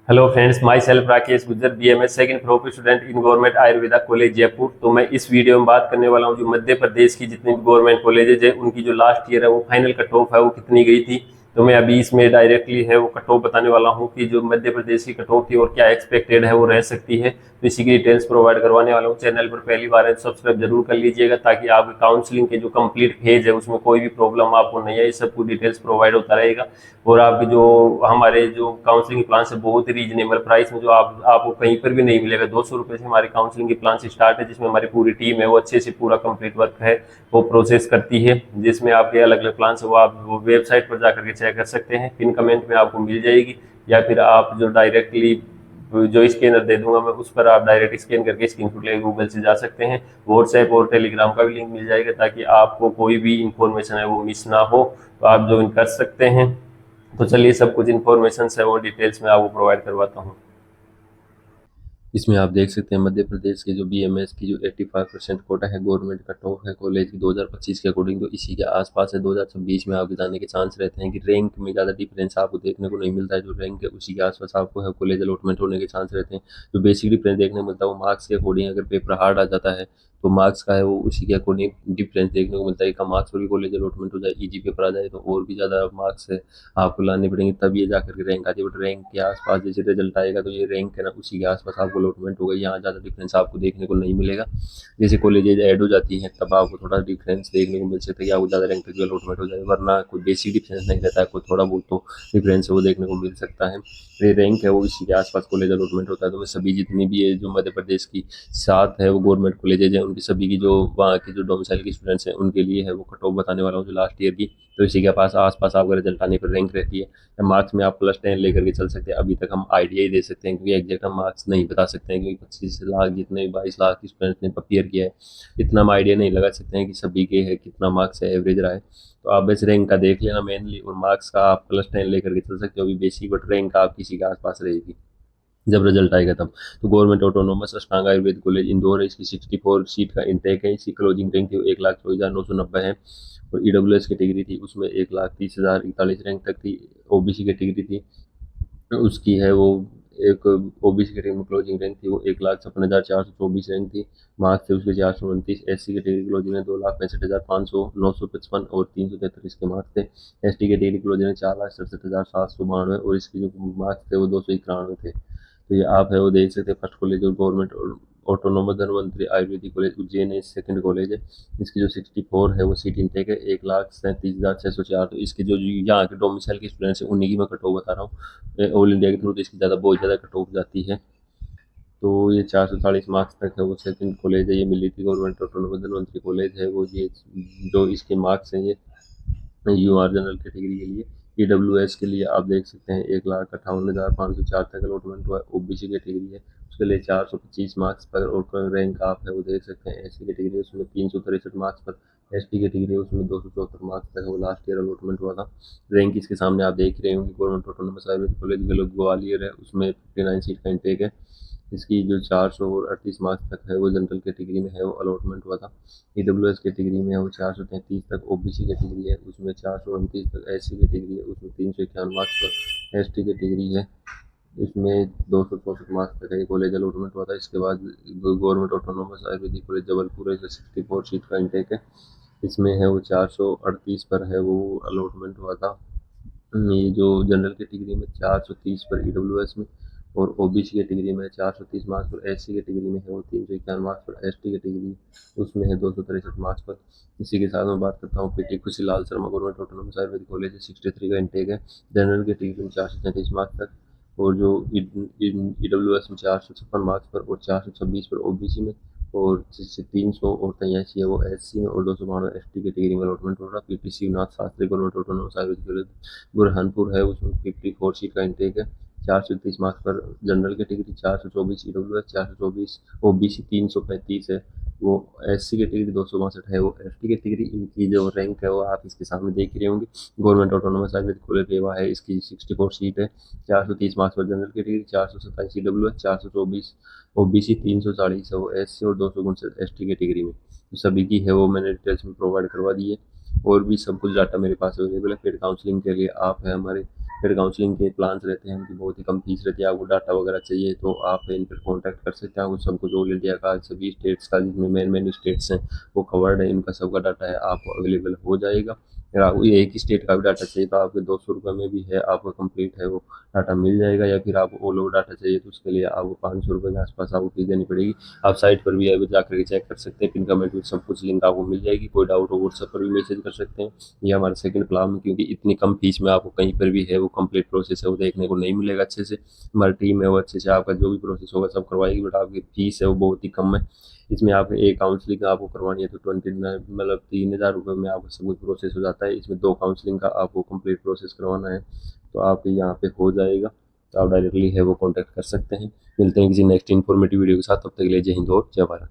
Hello friends, my self Rakesh Gujjar, BMS second prof student in government Ayurveda college Jaipur. तो मैं इस video में बात करने वाला हूं जो मध्य प्रदेश की जितनी भी गवर्नमेंट कॉलेजेज है उनकी जो लास्ट ईयर है वो फाइनल कट ऑफ है वो कितनी गई थी। तो मैं अभी इसमें डायरेक्टली है वो कट ऑफ बताने वाला हूँ कि जो मध्य प्रदेश की कट ऑफ थी और क्या एक्सपेक्टेड है वो रह सकती है। तो इसी की डिटेल्स प्रोवाइड करवाने वाला हूँ। चैनल पर पहली बार है तो सब्सक्राइब जरूर कर लीजिएगा ताकि आपके काउंसलिंग के जो कंप्लीट फेज है उसमें कोई भी प्रॉब्लम आपको नहीं है, सब कुछ डिटेल्स प्रोवाइड होता रहेगा। और आपके जो हमारे जो काउंसलिंग प्लान है बहुत ही रीजनेबल प्राइस में, जो आपको कहीं पर भी नहीं मिलेगा। 200 रुपये से हमारे काउंसलिंग की प्लान स्टार्ट है, जिसमें हमारी पूरी टीम है वो अच्छे से पूरा कंप्लीट वर्क है वो प्रोसेस करती है। जिसमें आपके अलग अलग प्लान है वो आप वो वेबसाइट पर जाकर के चेक कर सकते हैं, पिन कमेंट में आपको मिल जाएगी। या फिर आप जो डायरेक्टली जो स्कैनर दे दूंगा मैं उस पर आप डायरेक्ट स्कैन करके स्क्रीनशॉट लेकर गूगल से जा सकते हैं। व्हाट्सएप और टेलीग्राम का भी लिंक मिल जाएगा ताकि आपको कोई भी इंफॉर्मेशन है वो मिस ना हो, तो आप ज्वाइन कर सकते हैं। तो चलिए सब कुछ इन्फॉर्मेशन है वो डिटेल्स में आपको प्रोवाइड करवाता हूँ। इसमें आप देख सकते हैं मध्य प्रदेश के जो बीएमएस की जो 85% कोटा है गवर्नमेंट का टॉप है कॉलेज की 2025 के अकॉर्डिंग, तो इसी के आसपास है। 2026 में आपके जाने के चांस रहते हैं कि रैंक में ज़्यादा डिफरेंस आपको देखने को नहीं मिलता है। जो रैंक है उसी के आसपास आपको है कॉलेज अलॉटमेंट होने के चांस रहते हैं। जो बेसिक डिफरेंस देखने को मिलता है वो मार्क्स के अकॉर्डिंग, अगर पेपर हार्ड आ जाता है तो मार्क्स का है वो उसी के अकॉर्डिंग डिफरेंस देखने को मिलता है। कम मार्क्स वाली कॉलेज अलॉटमेंट हो जाए, इजी पेपर आ जाए तो और भी ज़्यादा मार्क्स है आपको लाने पड़ेंगे, तब ये जाकर के रैंक आती है। बट रैंक के आसपास जैसे रिजल्ट आएगा तो ये रैंक है ना उसी के आसपास आपको अलॉटमेंट होगा। यहाँ ज़्यादा डिफरेंस आपको देखने को नहीं मिलेगा। जैसे कॉलेजेज ऐड हो जाती हैं तब आपको थोड़ा डिफरेंस देखने को मिल सकता है कि आपको ज़्यादा रैंक तक अलॉटमेंट हो जाए, वरना कोई बेसिक डिफरेंस नहीं रहता है। कोई थोड़ा बहुत तो डिफरेंस है वो देखने को मिल सकता है। ये रैंक है वो इसी के आसपास कॉलेज अलॉटमेंट होता है। तो मैं सभी जितनी भी है जो मध्य प्रदेश की साथ है वो गवर्नमेंट कॉलेजेज हैं उनकी सभी की जो वहाँ की जो डोमिसाइल के स्टूडेंट्स हैं उनके लिए है वो कट ऑफ बताने वाला हूँ जो लास्ट ईयर की। तो इसी के पास आसपास आपका रिजल्ट आने पर रैंक रहती है। मार्क्स में आप +10 लेकर के चल सकते हैं। अभी तक हम आइडिया ही दे सकते हैं क्योंकि एग्जैक्ट हम मार्क्स नहीं बता सकते हैं, क्योंकि 25 लाख जितने 22 लाख स्टूडेंट्स ने अपियर किया है इतना हम आइडिया नहीं लगा सकते हैं कि सभी के है कितना मार्क्स है एवरेज रहा है। तो आप बस रैंक का देख लेना मेनली, और मार्क्स का आप +10 लेकर के चल सकते हो अभी बेसिक, बट रैंक का आप किसी के आसपास रहेगी जब रिजल्ट आएगा तब। तो गवर्नमेंट ऑटोनोमस अष्टांग आयुर्वेद कॉलेज इंदौर है, इसकी 64 सीट का इंटेक है। इसकी क्लोजिंग रैंक थी 1,24,990 है। और ईडब्ल्यूएस कैटेगरी थी उसमें 1,30,041 रैंक तक थी। ओबीसी कैटेगरी थी उसकी है वो एक ओबीसी कैटेगरी में क्लोजिंग रैंक थी वो 1,56,424 रैंक थी। मार्क्स थे उसके 429। एससी कैटेगरी क्लोजिंग है 2,65,500 और 373 इसके मार्क्स थे। एसटी कैटेगरी क्लोजिंग है 4,67,792 और इसके जो मार्क्स थे वो 291 थे। तो ये आप है वो देख सकते हैं फर्स्ट कॉलेज और government autonomous Dhanvantari Ayurvedic college Ujjain है, सेकंड कॉलेज है। इसकी जो 64 है वो सीट इंटेक है 1,37,604। तो इसके जो यहाँ के डोमिसाइल के स्टूडेंट्स हैं उन्हीं की मैं कट ऑफ बता रहा हूँ। ऑल इंडिया के थ्रू तो इसकी ज़्यादा बहुत ज़्यादा कट ऑफ जाती है। तो ये 440 मार्क्स तक है वो सेकंड कॉलेज है। ये मिली थी गवर्नमेंट ऑटोनोमस धनवंतरी कॉलेज है वो। ये जो इसके मार्क्स हैं ये यूआर जनरल कैटेगरी के लिए। ईडब्ल्यूएस के लिए आप देख सकते हैं 1,58,504 तक अलॉटमेंट हुआ है। ओबीसी कैटेगरी है उसके लिए 425 मार्क्स पर और रैंक आप है वो देख सकते हैं। एससी कैटेगरी उसमें 363 मार्क्स पर। एसटी कैटेगरी उसमें 274 मार्क्स तक है वो लास्ट ईयर अलॉटमेंट हुआ था। रैंक इसके सामने आप देख रहे होंगे। Government autonomous Ayurvedic college Gwalior है उसमें 59 सीट का इंटेक है। इसकी जो 438 मार्क्स तक है वो जनरल कैटेगरी में है वो अलॉटमेंट हुआ था। ईडब्ल्यूएस कैटेगरी में है वो 433 तक। ओबीसी कैटेगरी है उसमें 429 तक। एससी कैटेगरी है उसमें 351 मार्क्स पर। एसटी कैटेगरी है इसमें 264 मार्क्स तक है ये कॉलेज अलॉटमेंट हुआ था। इसके बाद government autonomous Ayurvedic college Jabalpur है, 64 सीट का इंटेक है। इसमें है वो 438 पर है वो अलॉटमेंट हुआ था। ये जो जनरल कैटेगरी में 430 पर ईडब्ल्यूएस में, और ओबीसी कैटेगरी में 430 मार्क्स पर। एससी कैटेगरी में है वो 351 मार्क्स पर। एसटी कैटेगरी उसमें है 263 मार्क्स पर। इसी के साथ मैं बात करता हूँ PT Khushilal Sharma government autonomous Ayurvedic college है, 63 का इंटेक है। जनरल कैटेगरी में 433 मार्क्स तक, और जो ईडब्ल्यूएस में 456 मार्क्स पर और 426 पर ओबीसी में, और जिससे 300 और 83 है वो एससी में, और 292 एसटी कैटेगरी में अलॉटमेंट हो रहा। PT Shivnath Shastri government autonomous Ayurvedic college Burhanpur है उसमें 54 सीट का इंटेक है। 431 मार्क्स पर जनरल कैटेगरी, 424 ईडब्ल्यूएस, 424 ओबीसी, 335 है वो। एससी कैटेगरी 262 है वो। एसटी कैटेगरी इनकी जो रैंक है वो आप इसके सामने देख रहे होंगे। गवर्नमेंट ऑटोनोमस आयुर्वेदिक कॉलेज रेवा है, इसकी 64 सीट है। 430 मार्क्स पर जनरल कैटेगरी, 427 ईडब्ल्यूएस, 424 ओबीसी, 340 है वो एससी, और 259 एसटी कैटेगरी में। तो सभी की है वो मैंने डिटेल्स में प्रोवाइड करवा दी है। और भी सब कुछ डाटा मेरे पास अवेलेबल है। पेड काउंसलिंग के लिए आप है हमारे पेड काउंसलिंग के प्लान्स रहते हैं उनकी बहुत ही कम फीस रहती है। आपको डाटा वगैरह चाहिए तो आप इन पर कॉन्टैक्ट कर सकते हैं। आपको सब कुछ ऑल इंडिया का सभी स्टेट्स का जिसमें मेन स्टेट्स हैं वो कवर्ड है, इनका सबका डाटा है आपको अवेलेबल हो जाएगा। अगर आपको एक ही स्टेट का भी डाटा चाहिए तो आपके 200 रुपये में भी है, आपका कंप्लीट है वो डाटा मिल जाएगा। या फिर आपको ऑल ओवर डाटा चाहिए तो उसके लिए आपको 500 रुपये के आसपास आपको फीस देनी पड़ेगी। आप साइट पर भी अभी जाकर के चेक कर सकते हैं, पिन कमेंट में सब कुछ लिंक आपको मिल जाएगी। कोई डाउट हो व्हाट्सएप पर भी मैसेज कर सकते हैं। ये हमारा सेकंड प्लान है, क्योंकि इतनी कम फीस में आपको कहीं पर भी है वो कंप्लीट प्रोसेस है वो देखने को नहीं मिलेगा अच्छे से। हमारी टीम है वो अच्छे से आपका जो भी प्रोसेस होगा सब करवाएगी, बट आपकी फीस है वो बहुत ही कम है। इसमें आप एक काउंसलिंग आपको करवानी है तो 29 मतलब 3,000 रुपये में आपका सब कुछ प्रोसेस हो जाता है। इसमें 2 काउंसलिंग का आपको कंप्लीट प्रोसेस करवाना है तो आप यहाँ पे हो जाएगा। तो आप डायरेक्टली है वो कॉन्टैक्ट कर सकते हैं। मिलते हैं किसी नेक्स्ट इन्फॉर्मेटिव वीडियो के साथ, तब तक के लिए जय हिंद और जय भारत।